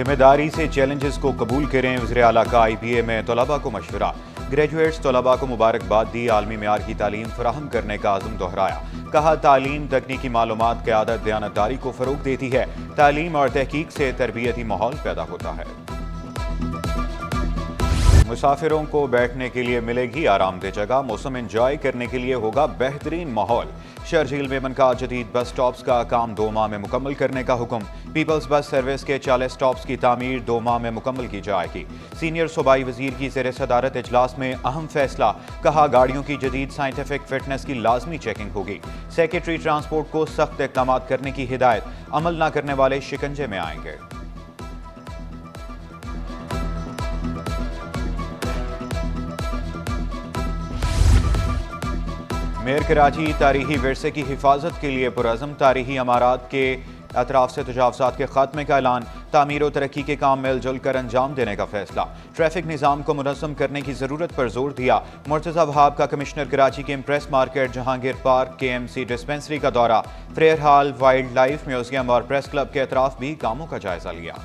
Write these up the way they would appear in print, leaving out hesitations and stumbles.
जिम्मेदारी से चैलेंजेस को कबूल करें। वज़ीर आला का IBA में तलबा को मशवरा। ग्रेजुएट्स तलबा को मुबारकबाद दी। आलमी मेयार की तालीम फराहम करने का आज़म दोहराया। कहा तालीम तकनीकी मालूमात क़यादत दयानतदारी को फ़रोग़ देती है। तालीम और तहकीक से तरबियती माहौल पैदा होता है। मुसाफिरों को बैठने के लिए मिलेगी आरामदेह जगह। मौसम एंजॉय करने के लिए होगा बेहतरीन माहौल। शरजील मेमन का जदीद बस स्टॉप्स का काम 2 माह में मुकम्मल करने का हुक्म। पीपल्स बस सर्विस के 40 स्टॉप्स की तामीर 2 माह में मुकम्मल की जाएगी। सीनियर सूबाई वजीर की ज़ेर सदारत इजलास में अहम फैसला। कहा गाड़ियों की जदीद साइंटिफिक फिटनेस की लाजमी चेकिंग होगी। सेक्रेटरी ट्रांसपोर्ट को सख्त इक़दाम करने की हिदायत। अमल न करने वाले शिकंजे में आएंगे। मेयर कराची तारीखी विरसे की हिफाजत के लिए पुरअज़म। तारीखी अमारात के अतराफ से तजावुज़ात के खात्मे का ऐलान। तामीर और तरक्की के काम मिलजुल कर अंजाम देने का फैसला। ट्रैफिक निज़ाम को मुनज़्ज़म करने की ज़रूरत पर जोर दिया। मुर्तज़ा वहाब का कमिश्नर कराची के impress market, Jahangir park, KMC dispensary का दौरा। Frere hall, wild life museum और प्रेस क्लब के अतराफ भी कामों का जायजा लिया।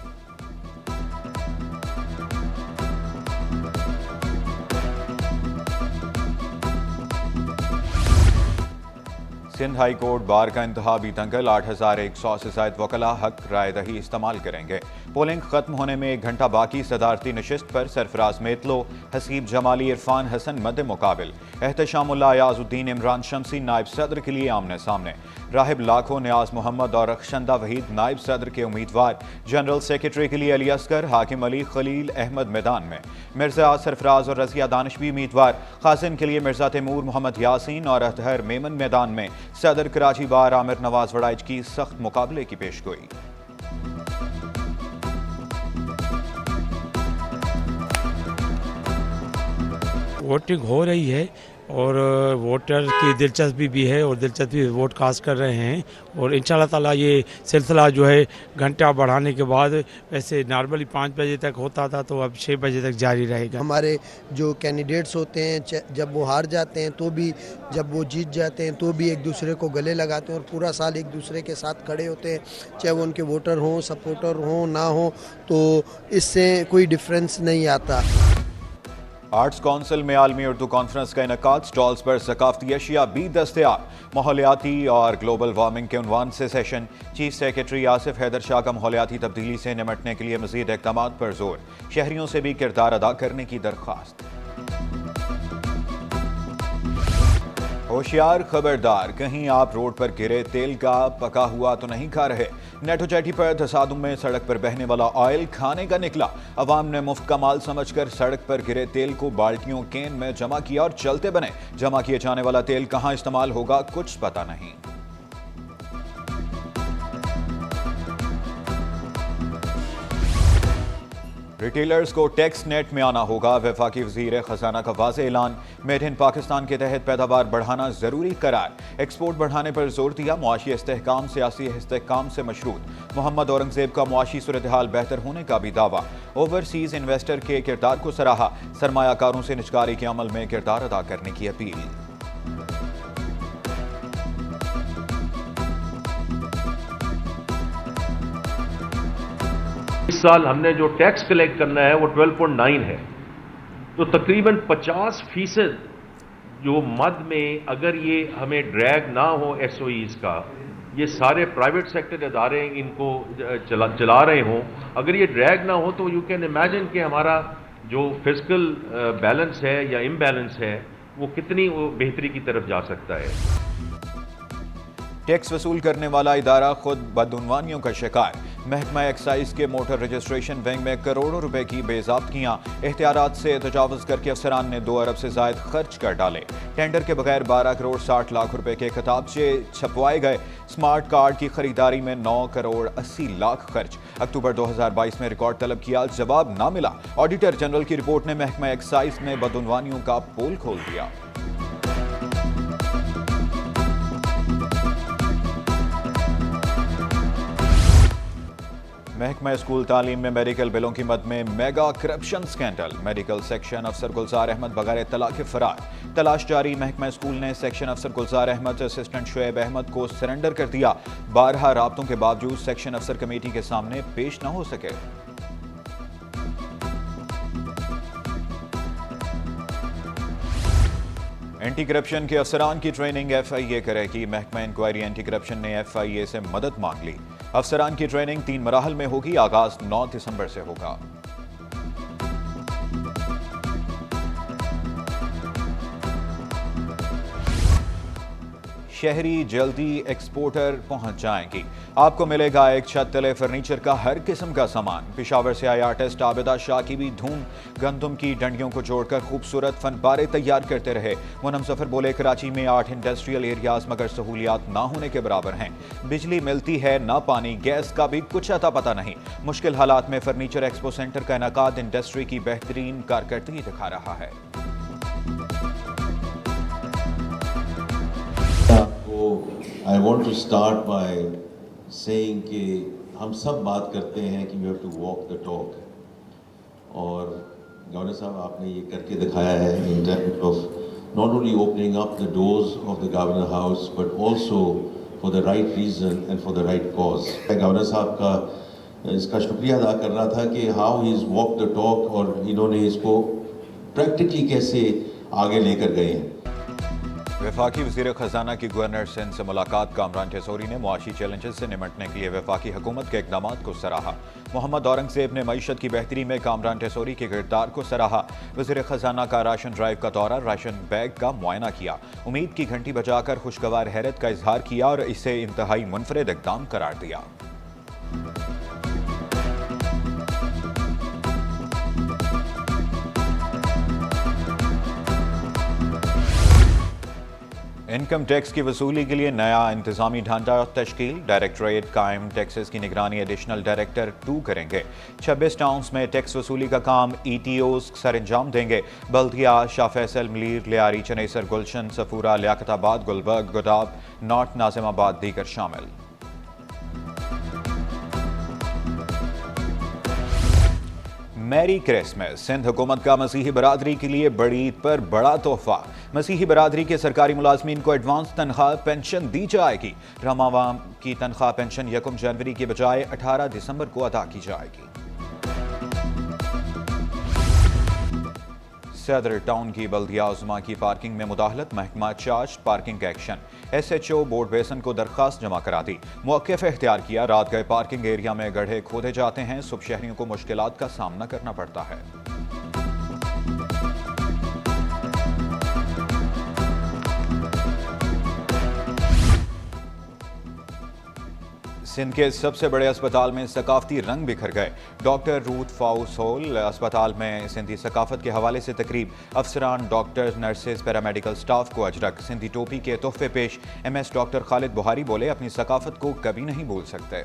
सिंध हाई कोर्ट बार का इंतहाबी दंगल। 8100 से ज़ायद वकला हक राय दही इस्तेमाल करेंगे। पोलिंग खत्म होने में 1 घंटा बाकी। सदारती नशिस्त पर सरफराज मेतलो, हसीब जमाली, इरफान हसन मद मुकाबिल। एहतशामुल्लाह, याजुद्दीन, इमरान शमसी नायब सदर के लिए आमने सामने। राहिब लाखो, नियाज मोहम्मद और रखशंदा वहीद नायब सदर के उम्मीदवार। जनरल सेक्रेटरी के लिए अली असगर, हाकिम अली, खलील अहमद मैदान में। मिर्जा सरफराज और रजिया दानिश भी उम्मीदवार। खासिन के लिए मिर्जा तैमूर, मोहम्मद यासीन और अतहर मेमन मैदान में। सदर कराची बार आमिर नवाज वड़ाइच की सख्त मुकाबले की पेशगोई। वोटिंग हो रही है और वोटर की दिलचस्पी भी है और दिलचस्पी वोट कास्ट कर रहे हैं और इंशाल्लाह ताला ये सिलसिला जो है घंटा बढ़ाने के बाद, वैसे नॉर्मली 5 बजे तक होता था तो अब 6 बजे तक जारी रहेगा। हमारे जो कैंडिडेट्स होते हैं जब वो हार जाते हैं तो भी, जब वो जीत जाते हैं तो भी एक दूसरे को गले लगाते हैं और पूरा साल एक दूसरे के साथ खड़े होते हैं, चाहे वो उनके वोटर हों, सपोर्टर हों ना हो, तो इससे कोई डिफरेंस नहीं आता। आर्ट्स काउंसिल में आलमी उर्दू कॉन्फ्रेंस का इनकाद। स्टॉल्स पर सकाफती अशिया भी दस्तयाब। माहौलियाती और ग्लोबल वार्मिंग के उन्वान से session. Chief secretary Asif Haider Shah का माहौलियाती तब्दीली से निमटने के लिए मजीद इक़दाम पर जोर। शहरियों से भी किरदार अदा करने की दरख्वास्त। होशियार खबरदार, कहीं आप रोड पर गिरे तेल का पका हुआ तो नहीं खा रहे। नेटो चैटी पर तसादुम में सड़क पर बहने वाला ऑयल खाने का निकला। अवाम ने मुफ्त का माल समझकर सड़क पर गिरे तेल को बाल्टियों कैन में जमा किया और चलते बने। जमा किए जाने वाला तेल कहां इस्तेमाल होगा कुछ पता नहीं। रिटेलर्स को टैक्स नेट में आना होगा। वफाकी वज़ीर खजाना का वाज़ेह ऐलान। मेड इन पाकिस्तान के तहत पैदावार बढ़ाना जरूरी करार। एक्सपोर्ट बढ़ाने पर जोर दिया। मुआशी इस्तेहकाम सियासी इस्तेहकाम से मशरूत। मोहम्मद औरंगजेब का मुआशी सूरत हाल बेहतर होने का भी दावा। ओवरसीज इन्वेस्टर के किरदार को सराहा। सरमायाकारों से निजकारी के अमल में किरदार अदा करने की अपील। इस साल हमने जो टैक्स कलेक्ट करना है वो 12.9 है, तो तकरीबन 50% जो मद में अगर ये हमें ड्रैग ना हो SOEs का, ये सारे प्राइवेट सेक्टर इदारे इनको चला रहे हों, अगर ये ड्रैग ना हो तो यू कैन इमेजिन कि हमारा जो फिजिकल बैलेंस है या इम्बैलेंस है वो कितनी बेहतरी की तरफ जा सकता है। टैक्स वसूल करने वाला इदारा खुद बदउनवानियों का शिकार। महकमा एक्साइज के मोटर रजिस्ट्रेशन बैंक में करोड़ों रुपए की बेज़ाब्तियां। एहतियात से तजावुज़ करके अफसरान ने 2 अरब से ज़ायद खर्च कर डाले। टेंडर के बगैर 12 करोड़ 60 लाख रुपए के खिताबचे छपवाए गए। स्मार्ट कार्ड की खरीदारी में 9 करोड़ 80 लाख खर्च। अक्टूबर 2022 में रिकॉर्ड तलब किया, जवाब ना मिला। ऑडिटर जनरल की रिपोर्ट ने महकमा एक्साइज में बदउनवानियों का पोल खोल दिया। महकमा स्कूल तालीम में मेडिकल बिलों की मद में mega corruption scandal. Medical section अफसर गुलजार अहमद बगैर इत्तला के फरार। तलाश जारी। महकमा स्कूल ने सेक्शन अफसर गुलजार अहमद, असिस्टेंट शुएब अहमद को सरेंडर कर दिया। 12 राब्तों के बावजूद सेक्शन अफसर कमेटी के सामने पेश न हो सके। एंटी करप्शन के अफसरान की ट्रेनिंग FIA करेगी। महकमा इंक्वायरी एंटी करप्शन ने FIA से मदद मांग ली। अफसरान की ट्रेनिंग 3 मराहल में होगी। आगाज 9 दिसंबर से होगा। शहरी जल्दी एक्सपोर्टर पहुंच जाएंगी। आपको मिलेगा एक छत तले फर्नीचर का हर किस्म का सामान। पेशावर से आया आर्टिस्ट आबिदा शाह की भी धूम। गंदम की डंडियों को जोड़कर खूबसूरत फनपारे तैयार करते रहे। मुनम जफर बोले, कराची में 8 इंडस्ट्रियल एरियाज मगर सहूलियात ना होने के बराबर हैं। बिजली मिलती है ना पानी, गैस का भी कुछ अता पता नहीं। मुश्किल हालात में फर्नीचर एक्सपो सेंटर का इनेकाद इंडस्ट्री की बेहतरीन कारकर्दगी दिखा रहा है। I want to start by saying कि हम सब बात करते हैं कि we have to walk the talk, और गवर्नर साहब आपने ये करके दिखाया है in terms of not only opening up the doors of the Governor House but also for the right reason and for the right cause. मैं governor साहब का इसका शुक्रिया अदा कर रहा था कि how he has walked the talk और इन्होंने इसको प्रैक्टिकली कैसे आगे लेकर गए हैं। वफाकी वज़ीर ख़जाना की गवर्नर सिंध से मुलाकात। कामरान टेसोरी ने मुआशी चैलेंजेस से निमटने के लिए वफाकी हुकूमत के इक़दामात को सराहा। मोहम्मद औरंगज़ेब ने मईशत की बेहतरी में कामरान टेसोरी के किरदार को सराहा। वज़ीर ख़जाना का राशन ड्राइव का दौरा, राशन बैग का मुआयना किया। उम्मीद की घंटी बजाकर खुशगवार हैरत का इजहार किया और इसे इंतहाई मुनफरिद इक़दाम करार दिया। इनकम टैक्स की वसूली के लिए नया इंतजामी ढांचा तश्कील। डायरेक्टरेट कायम टैक्सेस की निगरानी एडिशनल डायरेक्टर 2 करेंगे। 26 टाउन्स में टैक्स वसूली का काम ETOs सर अंजाम देंगे। बल्दिया, शाह फैसल, मलीर, लियारी, चनेसर, गुलशन, सफूरा, लियाकताबाद, गुलबर्ग, गोदाब, नॉर्थ नाजिमाबाद दीगर शामिल। Merry Christmas. सिंध हुकूमत का मसीही बरादरी के लिए बड़ी ईद पर बड़ा तोहफा। मसीही बरादरी के सरकारी मुलाजमीन को एडवांस तनख्वाह पेंशन दी जाएगी। रमावाम की तनख्वाह पेंशन 1 जनवरी के बजाय 18 दिसंबर को अदा की जाएगी। सदर टाउन की बल्दिया उज़्मा की पार्किंग में मुदाखलत। महकमा चार्ज पार्किंग का एक्शन। SHO बोर्ड बेसन को दरख्वास्त जमा करा दी। मौक़िफ़ इख्तियार किया। रात गए पार्किंग एरिया में गड्ढे खोदे जाते हैं। सुबह शहरियों को मुश्किलात का सामना करना पड़ता है। सिंध के सबसे बड़े अस्पताल में सकाफती रंग बिखर गए। डॉक्टर रूथ फाउस हॉल अस्पताल में सिंधी सकाफत के हवाले से तकरीब। अफसरान, डॉक्टर्स, नर्सेज, पैरामेडिकल स्टाफ को अजरक। सिंधी टोपी के तोहफे पेश। MS डॉक्टर खालिद बुहारी बोले, अपनी सकाफत को कभी नहीं भूल सकते।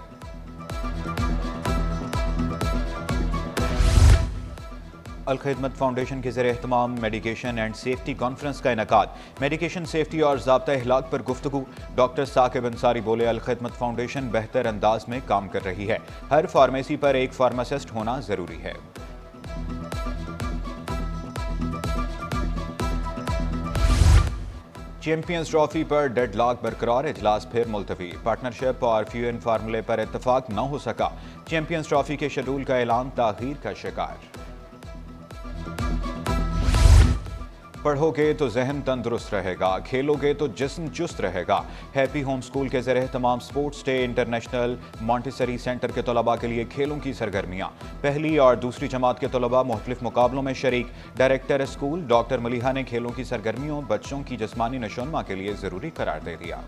अल-खिदमत फाउंडेशन के ज़रिए एहतमाम मेडिकेशन एंड सेफ्टी कॉन्फ्रेंस का इनेकाद। मेडिकेशन सेफ्टी और ज़ाब्ता इखलाक पर गुफ्तगू। डॉक्टर साकिब अंसारी बोले, अल-खिदमत फाउंडेशन बेहतर अंदाज में काम कर रही है। हर फार्मेसी पर एक फार्मासिस्ट होना ज़रूरी है। चैंपियंस ट्रॉफी पर डेडलॉक बरकरार। इजलास फिर मुलतवी। पार्टनरशिप और फ्यूएन फार्मूले पर इत्तफाक न हो सका। चैंपियंस ट्रॉफी के शेड्यूल का ऐलान ताखीर का शिकार। पढ़ोगे तो जहन तंदुरुस्त रहेगा, खेलोगे तो जिस्म चुस्त रहेगा। हैप्पी होम स्कूल के ज़रिए तमाम sports day. International Montessori centre के तलबा के लिए खेलों की सरगर्मियाँ। पहली और दूसरी जमात के तलबा मुख्तलिफ मुकाबलों में शरीक। डायरेक्टर स्कूल डॉक्टर मलिहा ने खेलों की सरगर्मियों बच्चों की जिस्मानी नशोनमा के लिए ज़रूरी करार दे दिया।